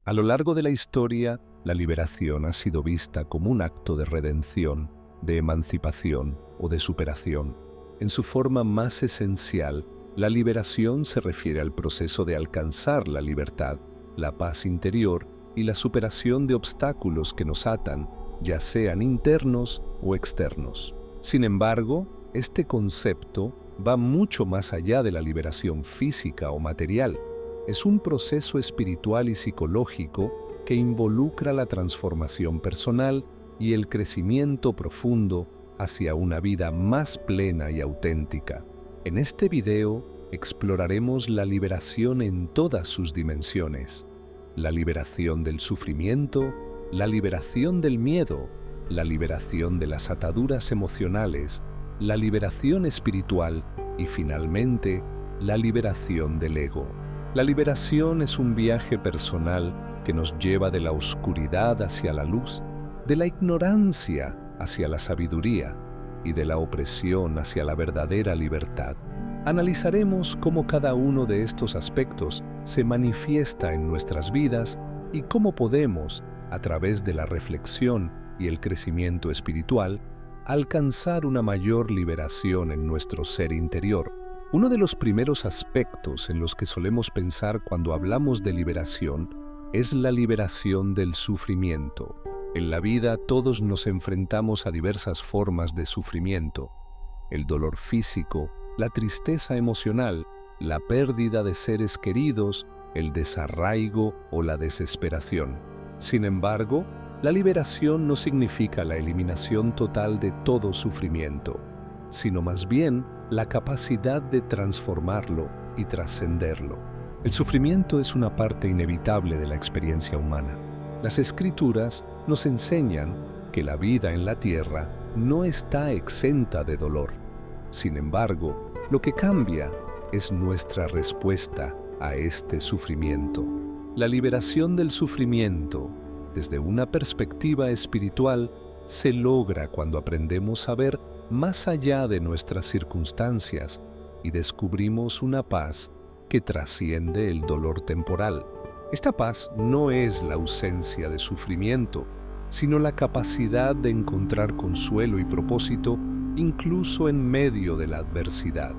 A lo largo de la historia, la liberación ha sido vista como un acto de redención, de emancipación o de superación. En su forma más esencial, la liberación se refiere al proceso de alcanzar la libertad, la paz interior y la superación de obstáculos que nos atan, ya sean internos o externos. Sin embargo, este concepto va mucho más allá de la liberación física o material. Es un proceso espiritual y psicológico que involucra la transformación personal y el crecimiento profundo hacia una vida más plena y auténtica. En este video exploraremos la liberación en todas sus dimensiones: la liberación del sufrimiento, la liberación del miedo, la liberación de las ataduras emocionales, la liberación espiritual y finalmente la liberación del ego. La liberación es un viaje personal que nos lleva de la oscuridad hacia la luz, de la ignorancia hacia la sabiduría y de la opresión hacia la verdadera libertad. Analizaremos cómo cada uno de estos aspectos se manifiesta en nuestras vidas y cómo podemos, a través de la reflexión y el crecimiento espiritual, alcanzar una mayor liberación en nuestro ser interior. Uno de los primeros aspectos en los que solemos pensar cuando hablamos de liberación es la liberación del sufrimiento. En la vida todos nos enfrentamos a diversas formas de sufrimiento: el dolor físico, la tristeza emocional, la pérdida de seres queridos, el desarraigo o la desesperación. Sin embargo, la liberación no significa la eliminación total de todo sufrimiento, sino más bien la capacidad de transformarlo y trascenderlo. El sufrimiento es una parte inevitable de la experiencia humana. Las Escrituras nos enseñan que la vida en la tierra no está exenta de dolor. Sin embargo, lo que cambia es nuestra respuesta a este sufrimiento. La liberación del sufrimiento, desde una perspectiva espiritual, se logra cuando aprendemos a ver más allá de nuestras circunstancias y descubrimos una paz que trasciende el dolor temporal. Esta paz no es la ausencia de sufrimiento, sino la capacidad de encontrar consuelo y propósito incluso en medio de la adversidad.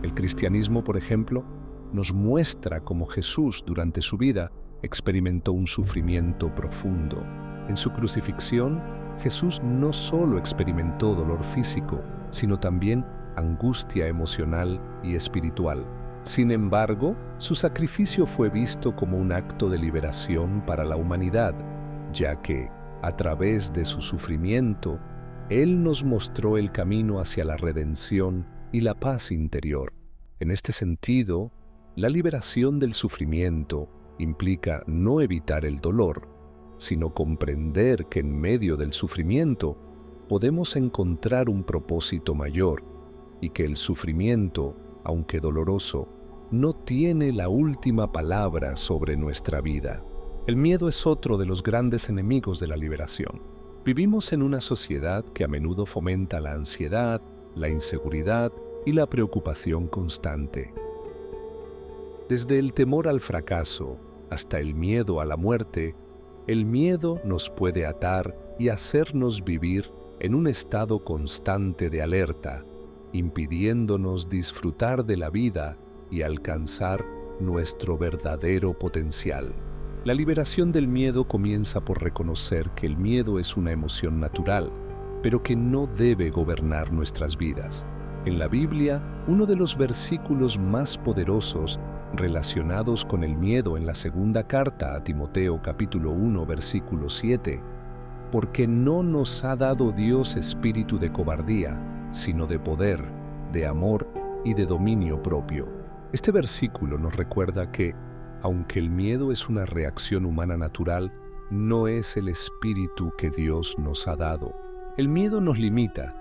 El cristianismo, por ejemplo, nos muestra cómo Jesús durante su vida experimentó un sufrimiento profundo. En su crucifixión, Jesús no solo experimentó dolor físico, sino también angustia emocional y espiritual. Sin embargo, su sacrificio fue visto como un acto de liberación para la humanidad, ya que, a través de su sufrimiento, Él nos mostró el camino hacia la redención y la paz interior. En este sentido, la liberación del sufrimiento implica no evitar el dolor, sino comprender que en medio del sufrimiento podemos encontrar un propósito mayor y que el sufrimiento, aunque doloroso, no tiene la última palabra sobre nuestra vida. El miedo es otro de los grandes enemigos de la liberación. Vivimos en una sociedad que a menudo fomenta la ansiedad, la inseguridad y la preocupación constante. Desde el temor al fracaso hasta el miedo a la muerte, el miedo nos puede atar y hacernos vivir en un estado constante de alerta, impidiéndonos disfrutar de la vida y alcanzar nuestro verdadero potencial. La liberación del miedo comienza por reconocer que el miedo es una emoción natural, pero que no debe gobernar nuestras vidas. En la Biblia, uno de los versículos más poderosos relacionados con el miedo en la segunda carta a Timoteo capítulo 1 versículo 7, porque no nos ha dado Dios espíritu de cobardía, sino de poder, de amor y de dominio propio. Este versículo nos recuerda que, aunque el miedo es una reacción humana natural, no es el espíritu que Dios nos ha dado. El miedo nos limita,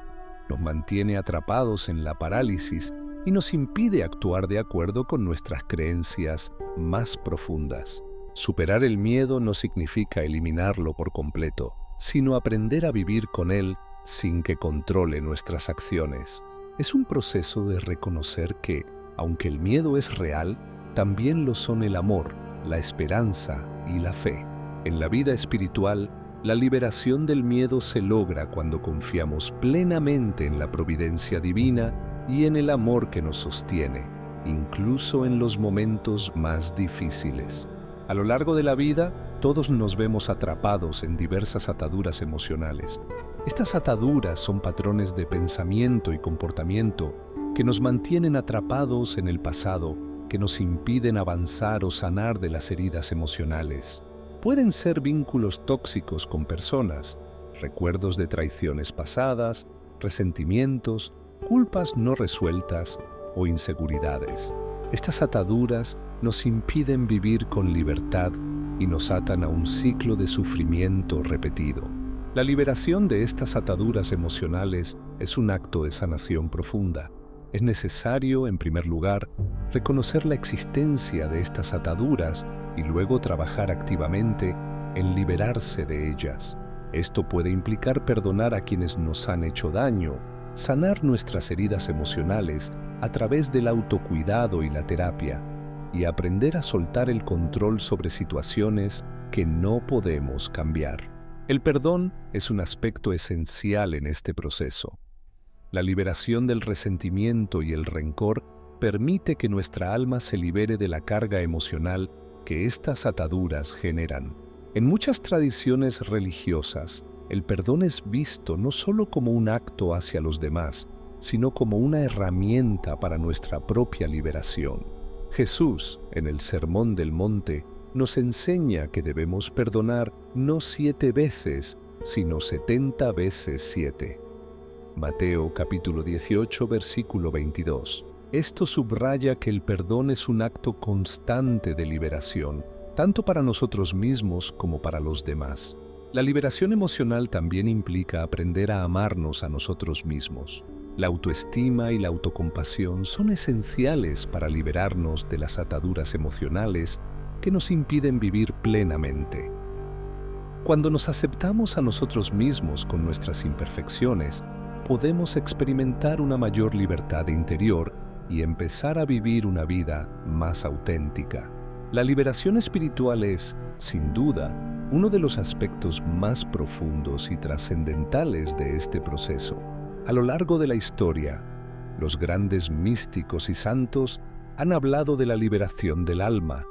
nos mantiene atrapados en la parálisis y nos impide actuar de acuerdo con nuestras creencias más profundas. Superar el miedo no significa eliminarlo por completo, sino aprender a vivir con él sin que controle nuestras acciones. Es un proceso de reconocer que, aunque el miedo es real, también lo son el amor, la esperanza y la fe. En la vida espiritual, la liberación del miedo se logra cuando confiamos plenamente en la providencia divina y en el amor que nos sostiene, incluso en los momentos más difíciles. A lo largo de la vida, todos nos vemos atrapados en diversas ataduras emocionales. Estas ataduras son patrones de pensamiento y comportamiento que nos mantienen atrapados en el pasado, que nos impiden avanzar o sanar de las heridas emocionales. Pueden ser vínculos tóxicos con personas, recuerdos de traiciones pasadas, resentimientos, culpas no resueltas o inseguridades. Estas ataduras nos impiden vivir con libertad y nos atan a un ciclo de sufrimiento repetido. La liberación de estas ataduras emocionales es un acto de sanación profunda. Es necesario, en primer lugar, reconocer la existencia de estas ataduras y luego trabajar activamente en liberarse de ellas. Esto puede implicar perdonar a quienes nos han hecho daño, sanar nuestras heridas emocionales a través del autocuidado y la terapia, y aprender a soltar el control sobre situaciones que no podemos cambiar. El perdón es un aspecto esencial en este proceso. La liberación del resentimiento y el rencor permite que nuestra alma se libere de la carga emocional que estas ataduras generan. En muchas tradiciones religiosas, el perdón es visto no solo como un acto hacia los demás, sino como una herramienta para nuestra propia liberación. Jesús, en el Sermón del Monte, nos enseña que debemos perdonar no 7 veces, sino 70 veces 7. Mateo capítulo 18, versículo 22. Esto subraya que el perdón es un acto constante de liberación, tanto para nosotros mismos como para los demás. La liberación emocional también implica aprender a amarnos a nosotros mismos. La autoestima y la autocompasión son esenciales para liberarnos de las ataduras emocionales que nos impiden vivir plenamente. Cuando nos aceptamos a nosotros mismos con nuestras imperfecciones, podemos experimentar una mayor libertad interior y empezar a vivir una vida más auténtica. La liberación espiritual es, sin duda, uno de los aspectos más profundos y trascendentales de este proceso. A lo largo de la historia, los grandes místicos y santos han hablado de la liberación del alma,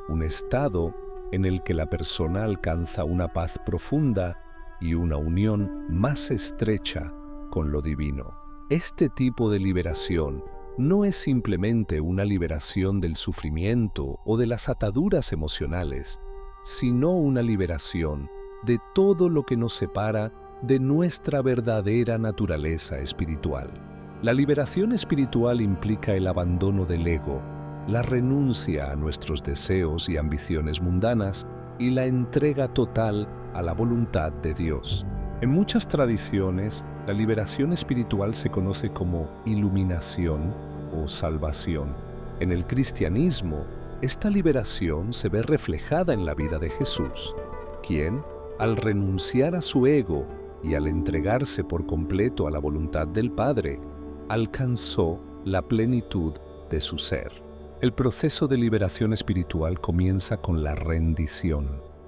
un estado en el que la persona alcanza una paz profunda y una unión más estrecha con lo divino. Este tipo de liberación no es simplemente una liberación del sufrimiento o de las ataduras emocionales, sino una liberación de todo lo que nos separa de nuestra verdadera naturaleza espiritual. La liberación espiritual implica el abandono del ego, la renuncia a nuestros deseos y ambiciones mundanas y la entrega total a la voluntad de Dios. En muchas tradiciones, la liberación espiritual se conoce como iluminación o salvación. En el cristianismo, esta liberación se ve reflejada en la vida de Jesús, quien, al renunciar a su ego y al entregarse por completo a la voluntad del Padre, alcanzó la plenitud de su ser. El proceso de liberación espiritual comienza con la rendición.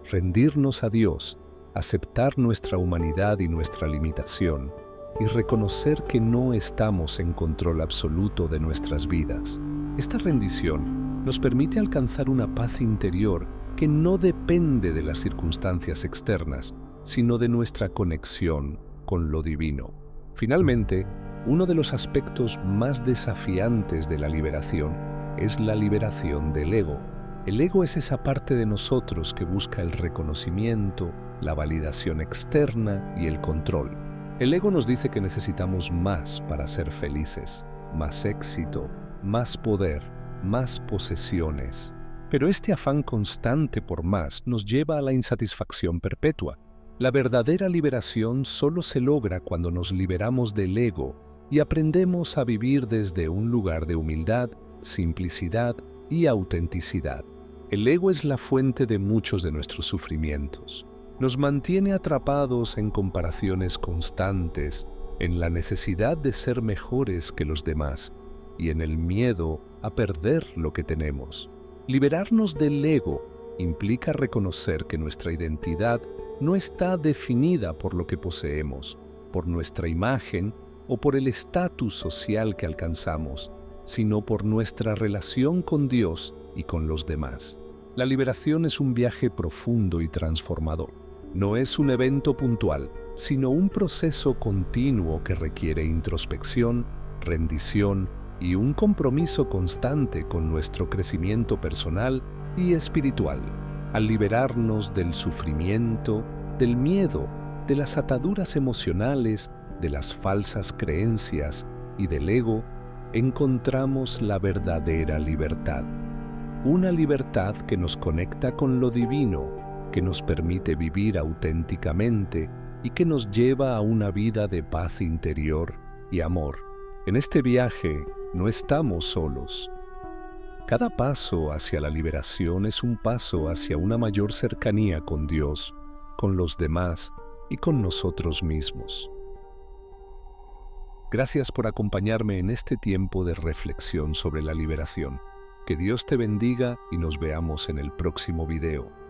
Rendirnos a Dios, aceptar nuestra humanidad y nuestra limitación, y reconocer que no estamos en control absoluto de nuestras vidas. Esta rendición nos permite alcanzar una paz interior que no depende de las circunstancias externas, sino de nuestra conexión con lo divino. Finalmente, uno de los aspectos más desafiantes de la liberación es la liberación del ego. El ego es esa parte de nosotros que busca el reconocimiento, la validación externa y el control. El ego nos dice que necesitamos más para ser felices, más éxito, más poder, más posesiones. Pero este afán constante por más nos lleva a la insatisfacción perpetua. La verdadera liberación solo se logra cuando nos liberamos del ego y aprendemos a vivir desde un lugar de humildad, simplicidad y autenticidad. El ego es la fuente de muchos de nuestros sufrimientos. Nos mantiene atrapados en comparaciones constantes, en la necesidad de ser mejores que los demás y en el miedo a perder lo que tenemos. Liberarnos del ego implica reconocer que nuestra identidad no está definida por lo que poseemos, por nuestra imagen o por el estatus social que alcanzamos, sino por nuestra relación con Dios y con los demás. La liberación es un viaje profundo y transformador. No es un evento puntual, sino un proceso continuo que requiere introspección, rendición y un compromiso constante con nuestro crecimiento personal y espiritual. Al liberarnos del sufrimiento, del miedo, de las ataduras emocionales, de las falsas creencias y del ego, encontramos la verdadera libertad. Una libertad que nos conecta con lo divino, que nos permite vivir auténticamente y que nos lleva a una vida de paz interior y amor. En este viaje no estamos solos. Cada paso hacia la liberación es un paso hacia una mayor cercanía con Dios, con los demás y con nosotros mismos. Gracias por acompañarme en este tiempo de reflexión sobre la liberación. Que Dios te bendiga y nos veamos en el próximo video.